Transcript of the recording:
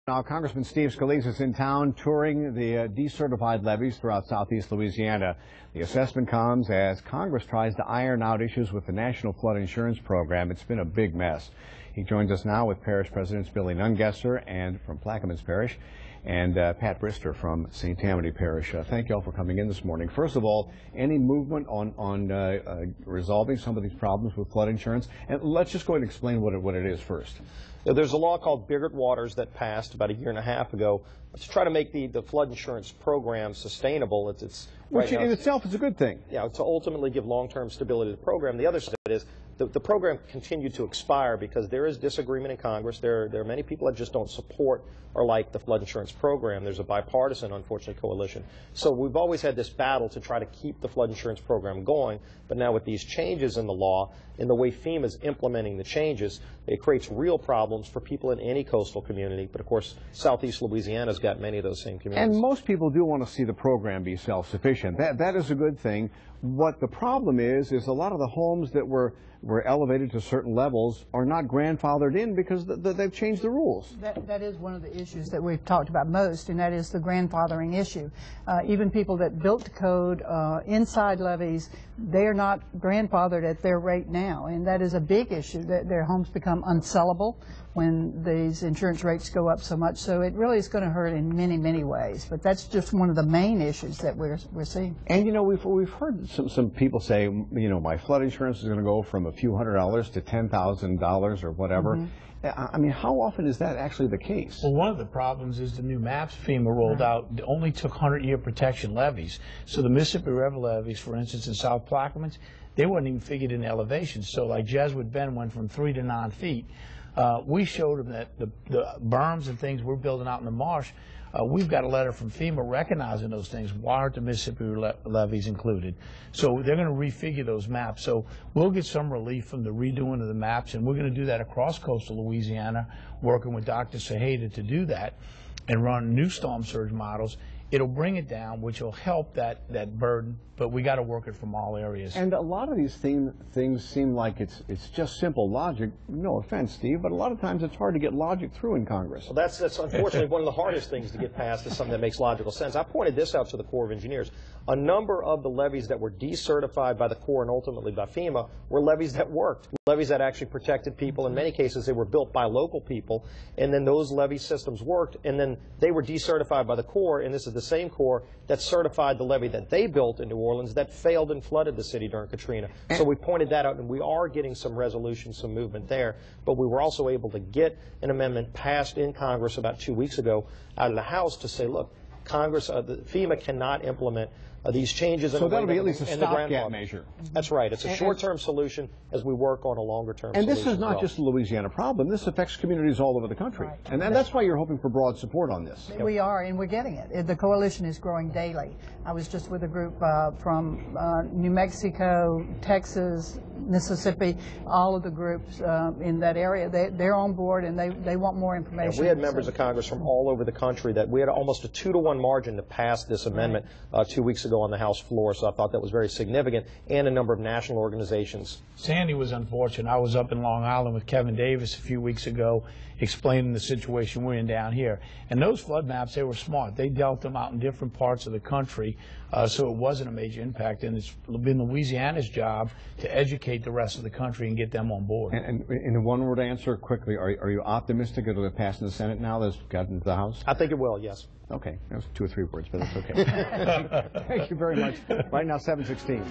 Now, Congressman Steve Scalise is in town touring the decertified levees throughout southeast Louisiana. The assessment comes as Congress tries to iron out issues with the National Flood Insurance Program. It's been a big mess. He joins us now with Parish Presidents Billy Nungesser and from Plaquemines Parish and Pat Brister from St. Tammany Parish. Thank you all for coming in this morning. First of all, any movement on resolving some of these problems with flood insurance? And let's just go ahead and explain what it is first. There's a law called Biggert Waters that passed about a year and a half ago to try to make the flood insurance program sustainable. Which in itself is a good thing. Yeah, to ultimately give long-term stability to the program. The other side is the program continued to expire because there is disagreement in Congress. There are many people that just don't support or like the flood insurance program. There's a bipartisan, unfortunately, coalition. So we've always had this battle to try to keep the flood insurance program going. But now with these changes in the law, in the way FEMA is implementing the changes, it creates real problems for people in any coastal community. But of course, southeast Louisiana's got many of those same communities. And most people do want to see the program be self-sufficient. That is a good thing. What the problem is a lot of the homes that were elevated to certain levels are not grandfathered in because they've changed the rules. That is one of the issues that we've talked about most, and that is the grandfathering issue. Even people that built the code inside levees, they are not grandfathered at their rate now, and that is a big issue, that their homes become unsellable when these insurance rates go up so much. So it really is going to hurt in many, many ways. But that's just one of the main issues that we're seeing. And you know, we've heard some people say, you know, my flood insurance is going to go from a few $100s to $10,000 or whatever. Mm-hmm. I mean, how often is that actually the case? Well, one of the problems is the new maps FEMA rolled out only took 100-year protection levees. So the Mississippi River levees, for instance, in South Plaquemines, they weren't even figured in elevation. So like Jesuit Bend went from 3 to 9 feet. We showed them that the berms and things we're building out in the marsh, we've got a letter from FEMA recognizing those things. Why aren't the Mississippi levees included? So they're going to refigure those maps. So we'll get some relief from the redoing of the maps, and we're going to do that across coastal Louisiana, working with Dr. Saheda to do that and run new storm surge models. It'll bring it down, which will help that burden, but we got to work it from all areas. And a lot of these things seem like it's just simple logic. No offense, Steve, but a lot of times it's hard to get logic through in Congress. Well, that's unfortunately one of the hardest things to get past is something that makes logical sense. I pointed this out to the Corps of Engineers. A number of the levees that were decertified by the Corps and ultimately by FEMA were levees that worked, levees that actually protected people. In many cases, they were built by local people, and then those levee systems worked, and then they were decertified by the Corps, and this is the same Corps that certified the levee that they built in New Orleans that failed and flooded the city during Katrina. So we pointed that out, and we are getting some resolution, some movement there. But we were also able to get an amendment passed in Congress about 2 weeks ago out of the House to say, look, Congress, the FEMA cannot implement these changes. So that'll be at least a stopgap measure. That's right. It's a short-term solution as we work on a longer-term solution. And this is not just a Louisiana problem. This affects communities all over the country. Right. And that's why you're hoping for broad support on this. We are, and we're getting it. The coalition is growing daily. I was just with a group from New Mexico, Texas, Mississippi, all of the groups in that area. They're on board, and they want more information. Yeah, we had members of Congress from all over the country that we had almost a 2-to-1 margin to pass this amendment 2 weeks ago on the House floor, so I thought that was very significant, and a number of national organizations. Sandy was unfortunate. I was up in Long Island with Kevin Davis a few weeks ago explaining the situation we're in down here. And those flood maps, they were smart. They dealt them out in different parts of the country, so it wasn't a major impact. And it's been Louisiana's job to educate the rest of the country and get them on board. And in a one-word answer, quickly, are you optimistic it'll get passed in the Senate now that's gotten into the House? I think it will, yes. Okay, that was 2 or 3 words, but that's okay. Thank you very much. Right now, 7:16.